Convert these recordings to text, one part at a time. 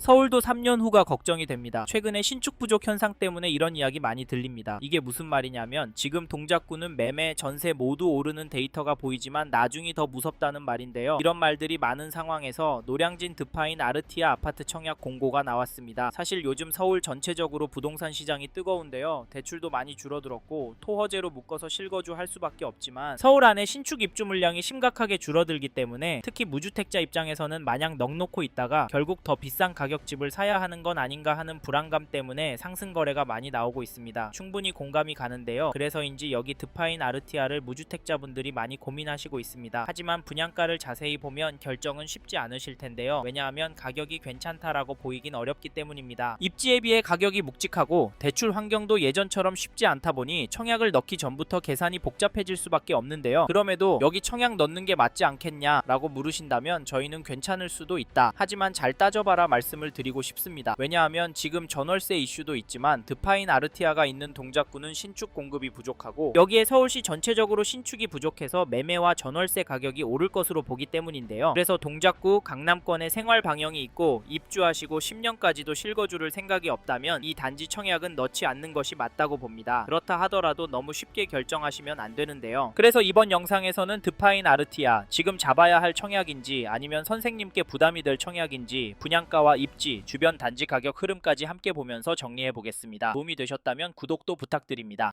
서울도 3년 후가 걱정이 됩니다. 최근에 신축 부족 현상 때문에 이런 이야기 많이 들립니다. 이게 무슨 말이냐면 지금 동작구는 매매, 전세 모두 오르는 데이터가 보이지만 나중이 더 무섭다는 말인데요. 이런 말들이 많은 상황에서 노량진 드파인 아르티아 아파트 청약 공고가 나왔습니다. 사실 요즘 서울 전체적으로 부동산 시장이 뜨거운데요. 대출도 많이 줄어들었고 토허제로 묶어서 실거주 할 수밖에 없지만 서울 안에 신축 입주 물량이 심각하게 줄어들기 때문에 특히 무주택자 입장에서는 마냥 넉놓고 있다가 결국 더 비싼 가격 집을 사야 하는 건 아닌가 하는 불안감 때문에 상승 거래가 많이 나오고 있습니다. 충분히 공감이 가는데요. 그래서인지 여기 드파인 아르티아를 무주택자분들이 많이 고민하시고 있습니다. 하지만 분양가를 자세히 보면 결정은 쉽지 않으실 텐데요. 왜냐하면 가격이 괜찮다라고 보이긴 어렵기 때문입니다. 입지에 비해 가격이 묵직하고 대출 환경도 예전처럼 쉽지 않다 보니 청약을 넣기 전부터 계산이 복잡해질 수밖에 없는데요. 그럼에도 여기 청약 넣는 게 맞지 않겠냐 라고 물으신다면 저희는 괜찮을 수도 있다. 하지만 잘 따져봐라 말씀을 드리고 싶습니다. 왜냐하면 지금 전월세 이슈도 있지만 드파인 아르티아가 있는 동작구는 신축 공급이 부족하고 여기에 서울시 전체적으로 신축이 부족해서 매매와 전월세 가격이 오를 것으로 보기 때문인데요. 그래서 동작구 강남권에 생활 방향이 있고 입주하시고 10년까지도 실거주를 생각이 없다면 이 단지 청약은 넣지 않는 것이 맞다고 봅니다. 그렇다 하더라도 너무 쉽게 결정하시면 안 되는데요. 그래서 이번 영상에서는 드파인 아르티아 지금 잡아야 할 청약인지 아니면 선생님께 부담이 될 청약인지 분양가와 입지, 주변 단지 가격 흐름까지 함께 보면서 정리해 보겠습니다. 도움이 되셨다면 구독도 부탁드립니다.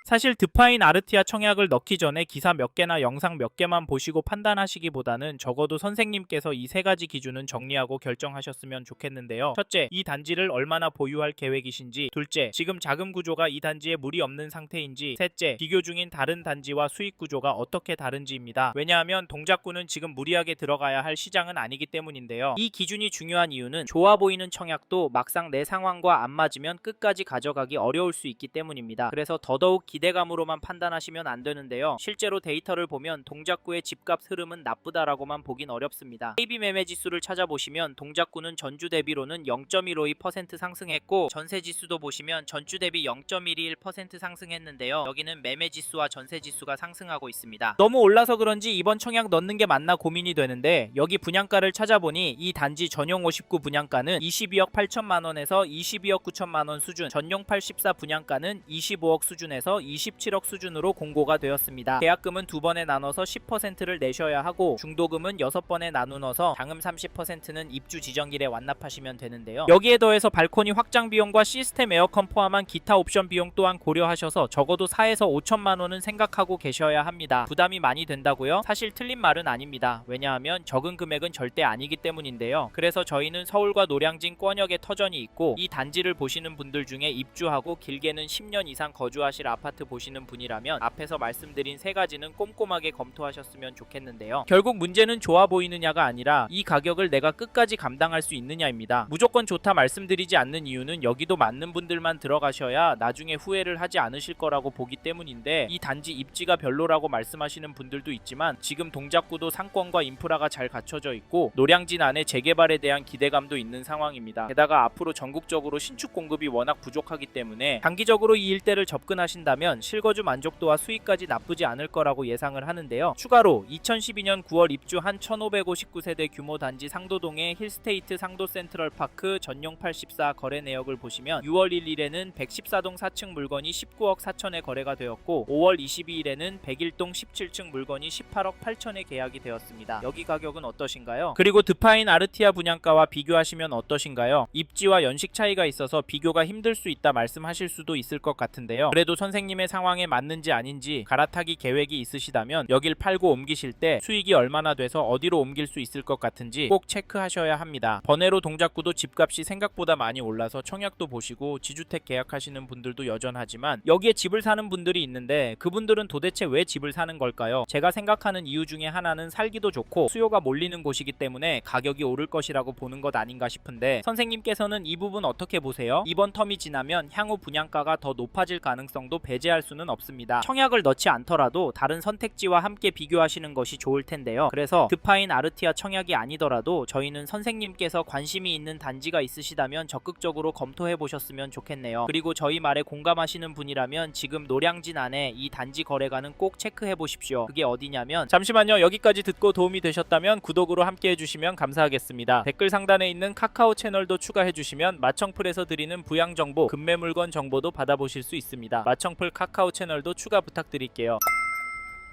사실 드파인 아르티아 청약을 넣기 전에 기사 몇 개나 영상 몇 개만 보시고 판단하시기보다는 적어도 선생님께서 이 세 가지 기준은 정리하고 결정하셨으면 좋겠는데요. 첫째, 이 단지를 얼마나 보유할 계획이신지. 둘째, 지금 자금 구조가 이 단지에 무리 없는 상태인지. 셋째, 비교 중인 다른 단지와 수익 구조가 어떻게 다른지입니다. 왜냐하면 동작구는 지금 무리하게 들어가야 할 시장은 아니기 때문인데요. 이 기준이 중요한 이유는 좋아 보이는 청약도 막상 내 상황과 안 맞으면 끝까지 가져가기 어려울 수 있기 때문입니다. 그래서 더더욱 기대감으로만 판단하시면 안 되는데요. 실제로 데이터를 보면 동작구의 집값 흐름은 나쁘다라고만 보긴 어렵습니다. KB 매매 지수를 찾아보시면 동작구는 전주 대비로는 0.152% 상승했고 전세 지수도 보시면 전주 대비 0.121% 상승했는데요. 여기는 매매 지수와 전세 지수가 상승하고 있습니다. 너무 올라서 그런지 이번 청약 넣는 게 맞나 고민이 되는데 여기 분양가를 찾아보니 이 단지 전용 59 분양가는 22억 8천만 원에서 22억 9천만 원 수준, 전용 84 분양가는 25억 수준에서 27억 수준으로 공고가 되었습니다. 계약금은 2번에 나눠서 10%를 내셔야 하고 중도금은 6번에 나누어서 당음 30%는 입주 지정일에 완납하시면 되는데요. 여기에 더해서 발코니 확장 비용과 시스템 에어컨 포함한 기타 옵션 비용 또한 고려하셔서 적어도 4에서 5천만 원은 생각하고 계셔야 합니다. 부담이 많이 된다고요? 사실 틀린 말은 아닙니다. 왜냐하면 적은 금액은 절대 아니기 때문인데요. 그래서 저희는 서울과 노량진 권역에 터전이 있고 이 단지를 보시는 분들 중에 입주하고 길게는 10년 이상 거주하실 아파트 보시는 분이라면 앞에서 말씀드린 세 가지는 꼼꼼하게 검토하셨으면 좋겠는데요. 결국 문제는 좋아 보이느냐가 아니라 이 가격을 내가 끝까지 감당할 수 있느냐입니다. 무조건 좋다 말씀드리지 않는 이유는 여기도 맞는 분들만 들어가셔야 나중에 후회를 하지 않으실 거라고 보기 때문인데 이 단지 입지가 별로라고 말씀하시는 분들도 있지만 지금 동작구도 상권과 인프라가 잘 갖춰져 있고 노량진 안에 재개발에 대한 기대감도 있는 상황입니다. 게다가 앞으로 전국적으로 신축 공급이 워낙 부족하기 때문에 단기적으로 이 일대를 접근하신다면 실거주 만족도와 수익까지 나쁘지 않을 거라고 예상을 하는데요. 추가로 2012년 9월 입주한 1559세대 규모 단지 상도동의 힐스테이트 상도 센트럴파크 전용 84 거래 내역을 보시면 6월 1일에는 114동 4층 물건이 19억 4천에 거래가 되었고 5월 22일에는 101동 17층 물건이 18억 8천에 계약이 되었습니다. 여기 가격은 어떠신가요? 그리고 드파인 아르티아 분양가와 비교하시면 어떠신가요? 입지와 연식 차이가 있어서 비교가 힘들 수 있다 말씀하실 수도 있을 것 같은데요. 그래도 선생님의 상황에 맞는지 아닌지 갈아타기 계획이 있으시다면 여길 팔고 옮기실 때 수익이 얼마나 돼서 어디로 옮길 수 있을 것 같은지 꼭 체크하셔야 합니다. 번외로 동작구도 집값이 생각보다 많이 올라서 청약도 보시고 지주택 계약하시는 분들도 여전하지만 여기에 집을 사는 분들이 있는데 그분들은 도대체 왜 집을 사는 걸까요? 제가 생각하는 이유 중에 하나는 살기도 좋고 수요가 몰리는 곳이기 때문에 가격이 오를 것이라고 보는 것 아닌가 싶은데 선생님께서는 이 부분 어떻게 보세요? 이번 텀이 지나면 향후 분양가가 더 높아질 가능성도 배제 배제할 수는 없습니다. 청약을 넣지 않더라도 다른 선택지와 함께 비교하시는 것이 좋을 텐데요. 그래서 드파인 아르티아 청약이 아니더라도 저희는 선생님께서 관심이 있는 단지가 있으시다면 적극적으로 검토해 보셨으면 좋겠네요. 그리고 저희 말에 공감하시는 분이라면 지금 노량진 안에 이 단지 거래가는 꼭 체크해 보십시오. 그게 어디냐면, 잠시만요. 여기까지 듣고 도움이 되셨다면 구독으로 함께 해주시면 감사하겠습니다. 댓글 상단에 있는 카카오 채널도 추가해 주시면 마청풀에서 드리는 부양 정보, 급매 물건 정보도 받아보실 수 있습니다. 마청풀 카카오 채널도 추가 부탁드릴게요.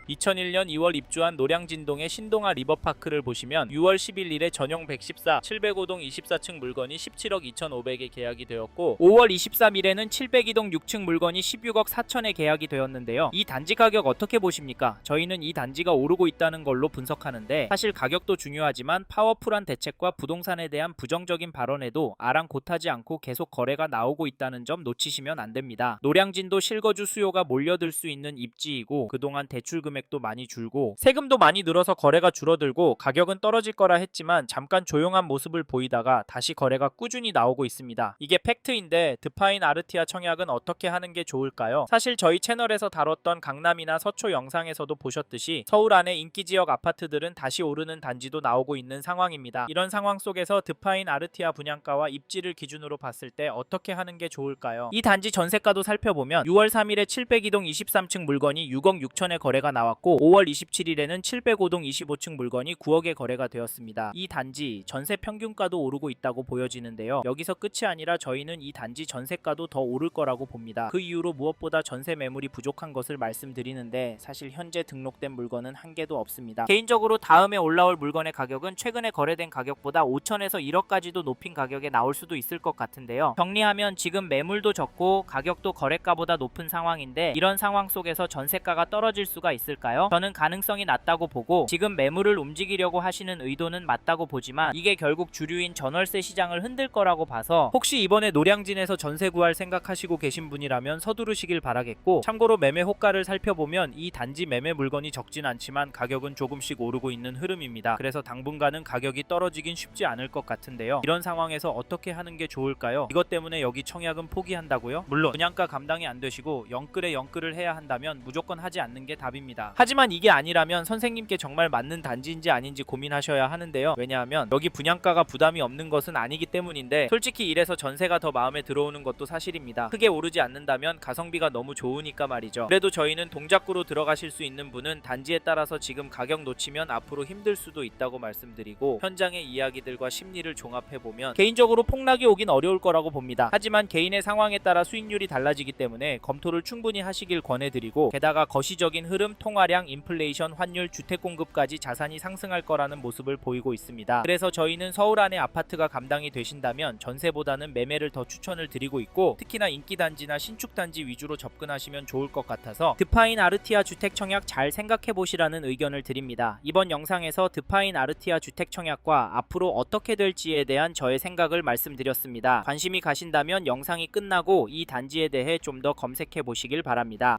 2001년 2월 입주한 노량진동의 신동아 리버파크를 보시면 6월 11일에 전용 114, 705동 24층 물건이 17억 2,500에 계약이 되었고 5월 23일에는 702동 6층 물건이 16억 4천에 계약이 되었는데요. 이 단지 가격 어떻게 보십니까? 저희는 이 단지가 오르고 있다는 걸로 분석하는데, 사실 가격도 중요하지만 파워풀한 대책과 부동산에 대한 부정적인 발언에도 아랑곳하지 않고 계속 거래가 나오고 있다는 점 놓치시면 안 됩니다. 노량진도 실거주 수요가 몰려들 수 있는 입지이고 그동안 대출 금액도 많이 줄고 세금도 많이 늘어서 거래가 줄어들고 가격은 떨어질 거라 했지만 잠깐 조용한 모습을 보이다가 다시 거래가 꾸준히 나오고 있습니다. 이게 팩트인데 드파인 아르티아 청약은 어떻게 하는 게 좋을까요? 사실 저희 채널에서 다뤘던 강남이나 서초 영상에서도 보셨듯이 서울 안에 인기지역 아파트들은 다시 오르는 단지도 나오고 있는 상황입니다. 이런 상황 속에서 드파인 아르티아 분양가와 입지를 기준으로 봤을 때 어떻게 하는 게 좋을까요? 이 단지 전세가도 살펴보면 6월 3일에 702동 23층 물건이 6억 6천에 거래가 나왔고 5월 27일에는 705동 25층 물건이 9억에 거래가 되었습니다. 이 단지 전세 평균가도 오르고 있다고 보여지는데요. 여기서 끝이 아니라 저희는 이 단지 전세가도 더 오를 거라고 봅니다. 그 이유로 무엇보다 전세 매물이 부족한 것을 말씀드리는데, 사실 현재 등록된 물건은 한 개도 없습니다. 개인적으로 다음에 올라올 물건의 가격은 최근에 거래된 가격보다 5천에서 1억까지도 높인 가격에 나올 수도 있을 것 같은데요. 정리하면 지금 매물도 적고 가격도 거래가보다 높은 상황인데, 이런 상황 속에서 전세가가 떨어질 수가 있을까요? 저는 가능성이 낮다고 보고, 지금 매물을 움직이려고 하시는 의도는 맞다고 보지만 이게 결국 주류인 전월세 시장을 흔들 거라고 봐서, 혹시 이번에 노량진에서 전세 구할 생각하시고 계신 분이라면 서두르시길 바라겠고, 참고로 매매 호가를 살펴보면 이 단지 매매 물건이 적진 않지만 가격은 조금씩 오르고 있는 흐름입니다. 그래서 당분간은 가격이 떨어지긴 쉽지 않을 것 같은데요. 이런 상황에서 어떻게 하는 게 좋을까요? 이것 때문에 여기 청약은 포기한다고요? 물론 분양가 감당이 안 되시고 영끌에 영끌을 해야 한다면 무조건 하지 않는 게 답입니다. 하지만 이게 아니라면 선생님께 정말 맞는 단지인지 아닌지 고민하셔야 하는데요. 왜냐하면 여기 분양가가 부담이 없는 것은 아니기 때문인데, 솔직히 이래서 전세가 더 마음에 들어오는 것도 사실입니다. 크게 오르지 않는다면 가성비가 너무 좋으니까 말이죠. 그래도 저희는 동작구로 들어가실 수 있는 분은 단지에 따라서 지금 가격 놓치면 앞으로 힘들 수도 있다고 말씀드리고, 현장의 이야기들과 심리를 종합해보면 개인적으로 폭락이 오긴 어려울 거라고 봅니다. 하지만 개인의 상황에 따라 수익률이 달라지기 때문에 검토를 충분히 하시길 권해드리고, 게다가 거시적인 흐름, 통화량, 인플레이션, 환율, 주택 공급까지 자산이 상승할 거라는 모습을 보이고 있습니다. 그래서 저희는 서울 안에 아파트가 감당이 되신다면 전세보다는 매매를 더 추천을 드리고 있고, 특히나 인기단지나 신축단지 위주로 접근하시면 좋을 것 같아서 드파인 아르티아 주택 청약 잘 생각해 보시라는 의견을 드립니다. 이번 영상에서 드파인 아르티아 주택 청약과 앞으로 어떻게 될지에 대한 저의 생각을 말씀드렸습니다. 관심이 가신다면 영상이 끝나고 이 단지에 대해 좀 더 검색해 보시길 바랍니다.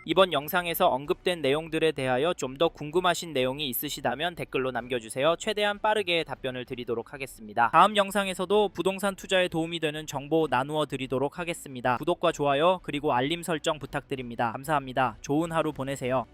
이번 영상에서 언급된 내용들에 대하여 좀 더 궁금하신 내용이 있으시다면 댓글로 남겨주세요. 최대한 빠르게 답변을 드리도록 하겠습니다. 다음 영상에서도 부동산 투자에 도움이 되는 정보 나누어 드리도록 하겠습니다. 구독과 좋아요 그리고 알림 설정 부탁드립니다. 감사합니다. 좋은 하루 보내세요.